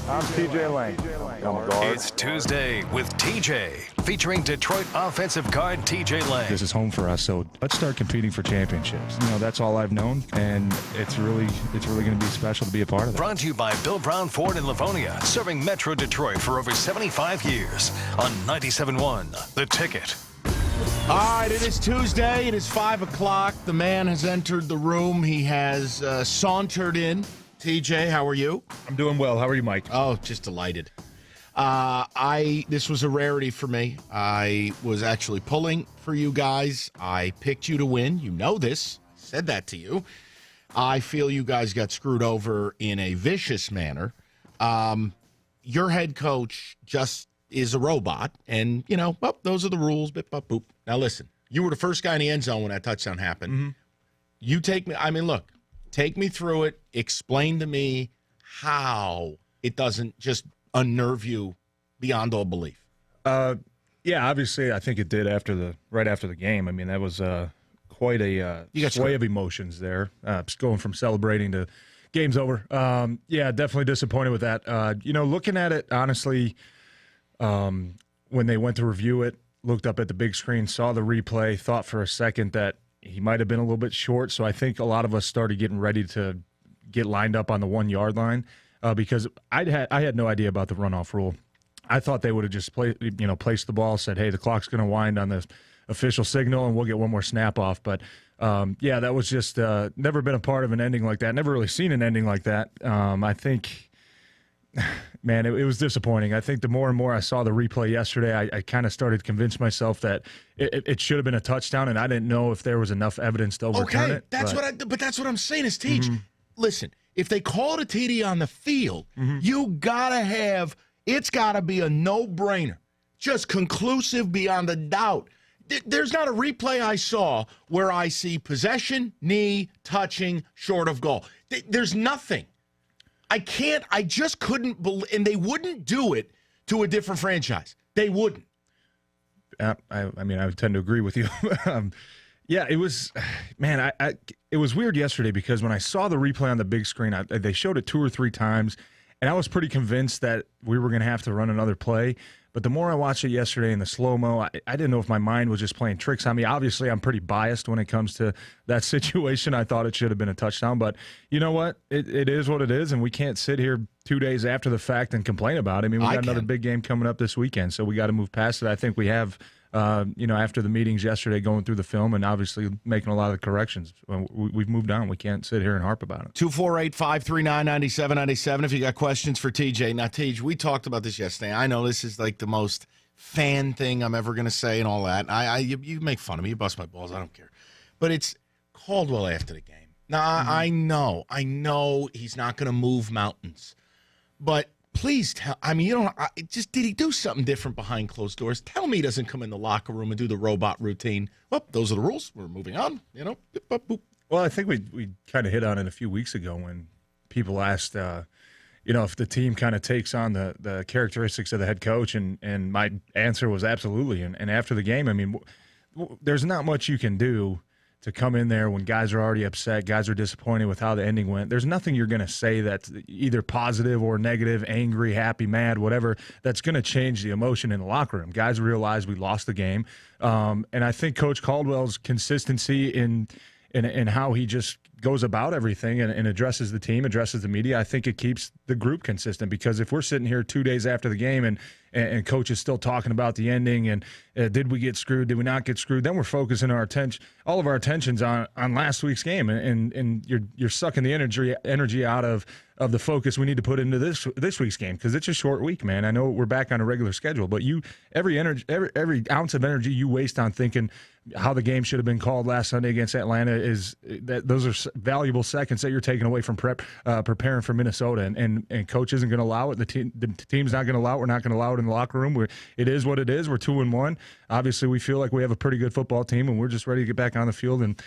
I'm TJ Lane. I'm a guard. It's Tuesday with TJ, featuring Detroit offensive guard TJ Lane. This is home for us, so let's start competing for championships. You know, that's all I've known, and it's really going to be special to be a part of that. Brought to you by Bill Brown Ford in Livonia, serving Metro Detroit for over 75 years on 97.1 The Ticket. All right, it is Tuesday. It is 5 o'clock. The man has entered the room. He has sauntered in. TJ, how are you? I'm doing well. How are you, Mike? Oh, just delighted. This was a rarity for me. I was actually pulling for you guys. I picked you to win. You know this. I said that to you. I feel you guys got screwed over in a vicious manner. Your head coach just is a robot, and, you know, well, those are the rules. Bip, bop, boop. Now, listen, you were the first guy in the end zone when that touchdown happened. Mm-hmm. You take me, I mean, look, take me through it. Explain to me how it doesn't just unnerve you beyond all belief. Yeah, obviously, I think it did right after the game. I mean, that was quite a sway of emotions there. Going from celebrating to game's over. Yeah, definitely disappointed with that. You know, looking at it, honestly, when they went to review it, looked up at the big screen, saw the replay, thought for a second that he might have been a little bit short. So I think a lot of us started getting ready to get lined up on the 1 yard line because I had no idea about the runoff rule. I thought they would have just placed the ball, said, hey, the clock's going to wind on the official signal and we'll get one more snap off. But, yeah, that was just never been a part of an ending like that. Never really seen an ending like that. I think, man, it was disappointing. I think the more and more I saw the replay yesterday, I kind of started to convince myself that it should have been a touchdown, and I didn't know if there was enough evidence to overturn it. But that's what I'm saying is, Teach, listen, if they call it a TD on the field, you got to have – it's got to be a no-brainer, just conclusive beyond a doubt. There's not a replay I saw where I see possession, knee, touching, short of goal. There's nothing. I just couldn't believe, and they wouldn't do it to a different franchise. They wouldn't. I mean, I would tend to agree with you. Yeah, it was, man, it was weird yesterday because when I saw the replay on the big screen, they showed it 2 or 3 times, and I was pretty convinced that we were going to have to run another play. But the more I watched it yesterday in the slow-mo, I didn't know if my mind was just playing tricks on me. Obviously, I'm pretty biased when it comes to that situation. I thought it should have been a touchdown. But you know what? It is what it is, and we can't sit here 2 days after the fact and complain about it. I mean, we got another big game coming up this weekend, so we got to move past it. I think we have, after the meetings yesterday, going through the film and obviously making a lot of the corrections. We've moved on. We can't sit here and harp about it. 248-539-9797 if you got questions for TJ. Now, TJ, we talked about this yesterday. I know this is like the most fan thing I'm ever going to say and all that. You make fun of me. You bust my balls. I don't care. But it's Caldwell after the game. Now, I know he's not going to move mountains. But please tell, I mean, did he do something different behind closed doors? Tell me he doesn't come in the locker room and do the robot routine. Well, those are the rules. We're moving on, Boop, boop, boop. Well, I think we kind of hit on it a few weeks ago when people asked, if the team kind of takes on the characteristics of the head coach, and my answer was absolutely. And after the game, I mean, there's not much you can do to come in there when guys are already upset, guys are disappointed with how the ending went. There's nothing you're going to say that's either positive or negative, angry, happy, mad, whatever, that's going to change the emotion in the locker room. Guys realize we lost the game. And I think Coach Caldwell's consistency in how he just goes about everything and addresses the team, addresses the media, I think it keeps the group consistent. Because if we're sitting here 2 days after the game and Coach is still talking about the ending and did we get screwed, did we not get screwed, then we're focusing all of our attentions on last week's game, and you're sucking the energy out of the focus we need to put into this week's game, because it's a short week, man. I know we're back on a regular schedule, but every ounce of energy you waste on thinking how the game should have been called last Sunday against Atlanta those are valuable seconds that you're taking away from preparing for Minnesota, and Coach isn't going to allow it. The team's not going to allow it. We're not going to allow it in the locker room. It is what it is. We're 2-1. Obviously, we feel like we have a pretty good football team, and we're just ready to get back on the field and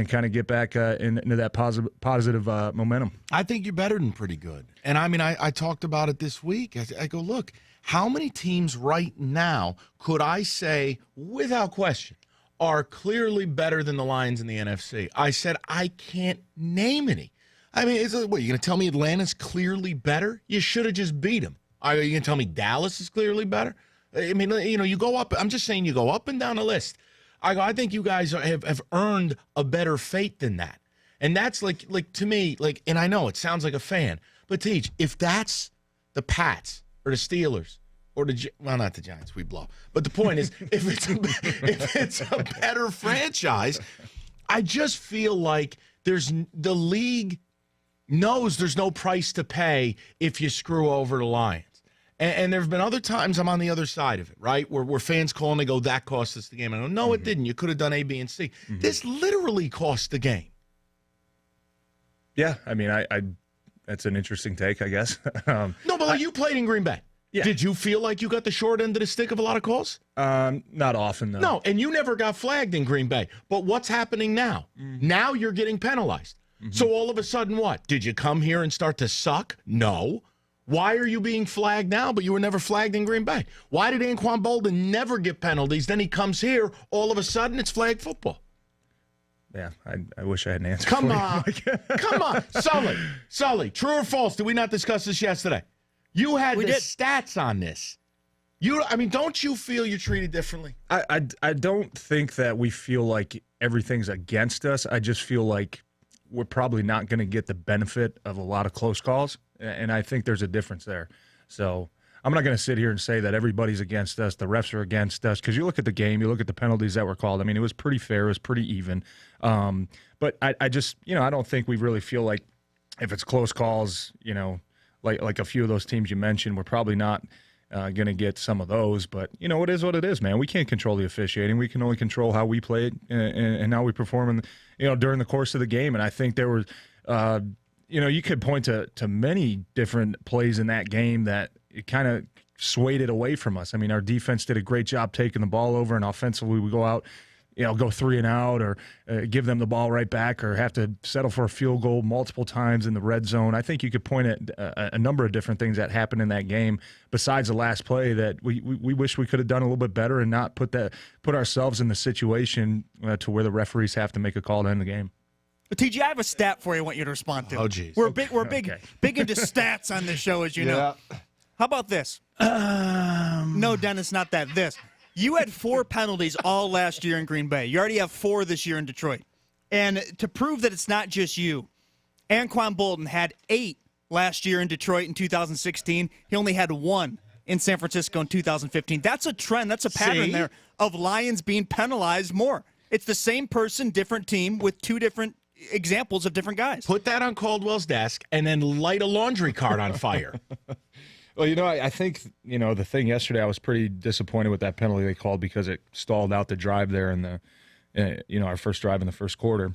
kind of get back into that positive momentum. I think you're better than pretty good. And, I mean, I talked about it this week. I go, look, how many teams right now could I say, without question, are clearly better than the Lions in the NFC? I said I can't name any. I mean, what, you going to tell me Atlanta's clearly better? You should have just beat them. Are you going to tell me Dallas is clearly better? I mean, you go up. I'm just saying you go up and down the list. I think you guys have earned a better fate than that. And that's like to me, and I know it sounds like a fan, but Teach, if that's the Pats or the Steelers or not the Giants, we blow. But the point is, if it's a better franchise, I just feel like the league knows there's no price to pay if you screw over the Lions. And there have been other times I'm on the other side of it, right, where fans call and they go, that cost us the game. I go, no, it didn't. You could have done A, B, and C. This literally cost the game. Yeah, I mean, I that's an interesting take, I guess. No, but you played in Green Bay. Yeah. Did you feel like you got the short end of the stick of a lot of calls? Not often, though. No, and you never got flagged in Green Bay. But what's happening now? Now you're getting penalized. So all of a sudden, what? Did you come here and start to suck? No. Why are you being flagged now, but you were never flagged in Green Bay? Why did Anquan Bolden never get penalties? Then he comes here, all of a sudden it's flag football. Yeah, I wish I had an answer. Come on. Come on. Sully, true or false? Did we not discuss this yesterday? You had stats on this. Don't you feel you're treated differently? I don't think that we feel like everything's against us. I just feel like we're probably not going to get the benefit of a lot of close calls, and I think there's a difference there. So I'm not going to sit here and say that everybody's against us, the refs are against us, because you look at the game, you look at the penalties that were called. I mean, it was pretty fair, it was pretty even. But I just, I don't think we really feel like if it's close calls, like a few of those teams you mentioned, we're probably not going to get some of those. But, it is what it is, man. We can't control the officiating. We can only control how we play it and how we perform during the course of the game. And I think there was, you could point to many different plays in that game that it kind of swayed it away from us. I mean, our defense did a great job taking the ball over, and offensively we go out, go 3 and out, or give them the ball right back, or have to settle for a field goal multiple times in the red zone. I think you could point at a number of different things that happened in that game besides the last play that we wish we could have done a little bit better and not put ourselves in the situation to where the referees have to make a call to end the game. TG, I have a stat for you I want you to respond to. Oh, geez. We're big into stats on this show, as you know. How about this? No, Dennis, not that. This. You had 4 penalties all last year in Green Bay. You already have 4 this year in Detroit. And to prove that it's not just you, Anquan Bolden had 8 last year in Detroit in 2016. He only had 1 in San Francisco in 2015. That's a trend. That's a pattern there of Lions being penalized more. It's the same person, different team with 2 different examples of different guys. Put that on Caldwell's desk and then light a laundry cart on fire. Well, I think, the thing yesterday, I was pretty disappointed with that penalty they called because it stalled out the drive there in the, our first drive in the first quarter.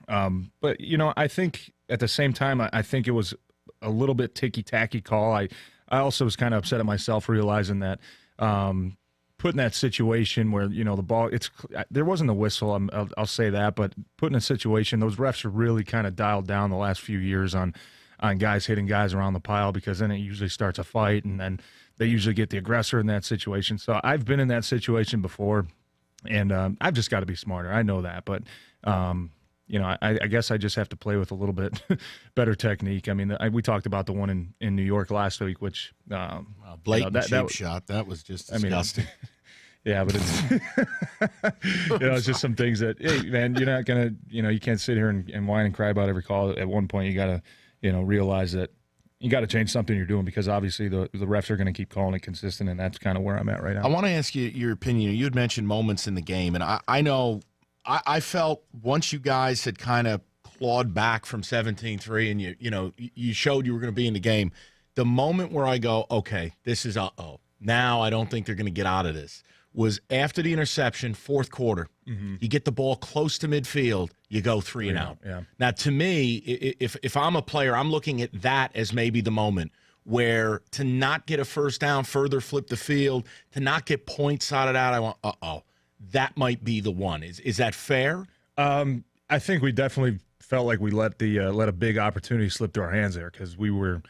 But, I think at the same time, I think it was a little bit ticky-tacky call. I also was kind of upset at myself realizing that put in that situation where, the ball, there wasn't a whistle, I'll say that, but put in a situation, those refs are really kind of dialed down the last few years on guys hitting guys around the pile, because then it usually starts a fight, and then they usually get the aggressor in that situation. So I've been in that situation before, and I've just got to be smarter. I know that, but I guess I just have to play with a little bit better technique. I mean, we talked about the one in New York last week, which blatant cheap shot. That was just disgusting. Yeah, but it's it's just some things that, hey, man, you're not gonna, you can't sit here and whine and cry about every call. At one point, you gotta realize that you got to change something you're doing, because obviously the refs are going to keep calling it consistent, and that's kind of where I'm at right now. I want to ask you your opinion. You had mentioned moments in the game, and I know I felt once you guys had kind of clawed back from 17-3 and you showed you were going to be in the game, the moment where I go, okay, this is now I don't think they're going to get out of this, was after the interception, fourth quarter. Mm-hmm. You get the ball close to midfield, you go 3 and out. Yeah. Now, to me, if I'm a player, I'm looking at that as maybe the moment where to not get a first down, further flip the field, to not get points out of that, I want, that might be the one. Is that fair? I think we definitely felt like we let a big opportunity slip through our hands there, because we were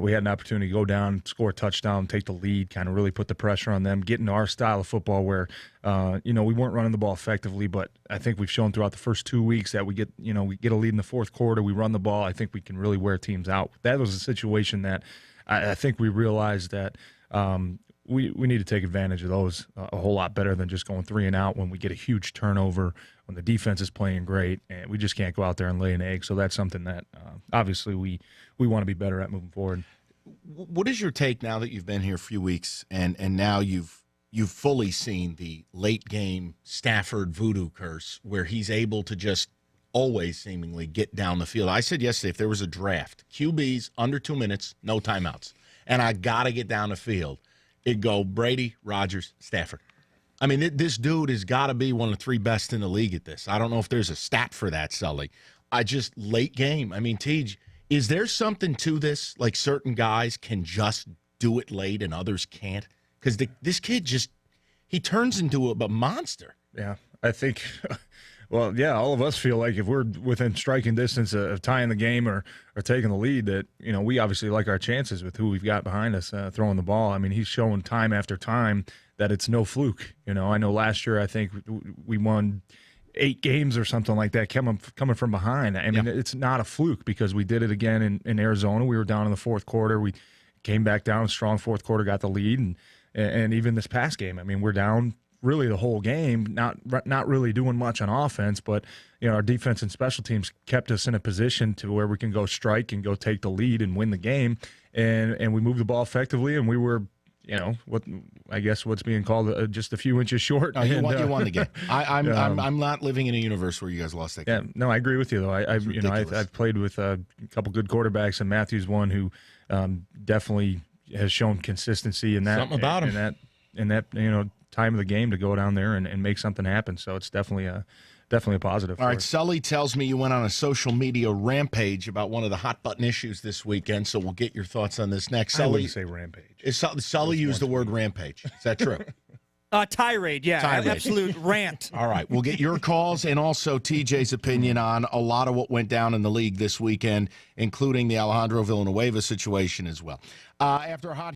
we had an opportunity to go down, score a touchdown, take the lead, kind of really put the pressure on them, get into our style of football where, we weren't running the ball effectively, but I think we've shown throughout the first 2 weeks that we get a lead in the fourth quarter, we run the ball. I think we can really wear teams out. That was a situation that I think we realized that we need to take advantage of those a whole lot better than just going 3 and out when we get a huge turnover, when the defense is playing great, and we just can't go out there and lay an egg. So that's something that obviously we want to be better at moving forward. What is your take now that you've been here a few weeks and now you've fully seen the late game Stafford voodoo curse where he's able to just always seemingly get down the field? I said yesterday, if there was a draft, QBs under 2 minutes, no timeouts, and I got to get down the field, it'd go Brady, Rodgers, Stafford. I mean, this dude has got to be one of the 3 best in the league at this. I don't know if there's a stat for that, Sully. Late game. I mean, Tej, is there something to this? Like certain guys can just do it late and others can't? Because this kid he turns into a monster. Yeah, I think, well, yeah, all of us feel like if we're within striking distance of tying the game or taking the lead, that, we obviously like our chances with who we've got behind us throwing the ball. I mean, he's shown time after time that it's no fluke. I know last year I think we won 8 games or something like that coming from behind. I mean, It's not a fluke because we did it again in Arizona. We were down in the fourth quarter. We came back down, strong fourth quarter, got the lead, and even this past game, I mean, we're down really the whole game, not really doing much on offense, but our defense and special teams kept us in a position to where we can go strike and go take the lead and win the game, and we moved the ball effectively, and we were what's being called just a few inches short. No, you won the game. I'm not living in a universe where you guys lost that game. Yeah, no, I agree with you though. I've played with a couple good quarterbacks, and Matthew's one who definitely has shown consistency in that. Something about him. In that time of the game to go down there and make something happen. So it's definitely a positive. All right, Sully tells me you went on a social media rampage about one of the hot button issues this weekend, so we'll get your thoughts on this next. I wouldn't say rampage. Sully used the word rampage. Is that true? Tirade, yeah. Tirade. Absolute rant. All right, we'll get your calls and also TJ's opinion on a lot of what went down in the league this weekend, including the Alejandro Villanueva situation as well. After a hot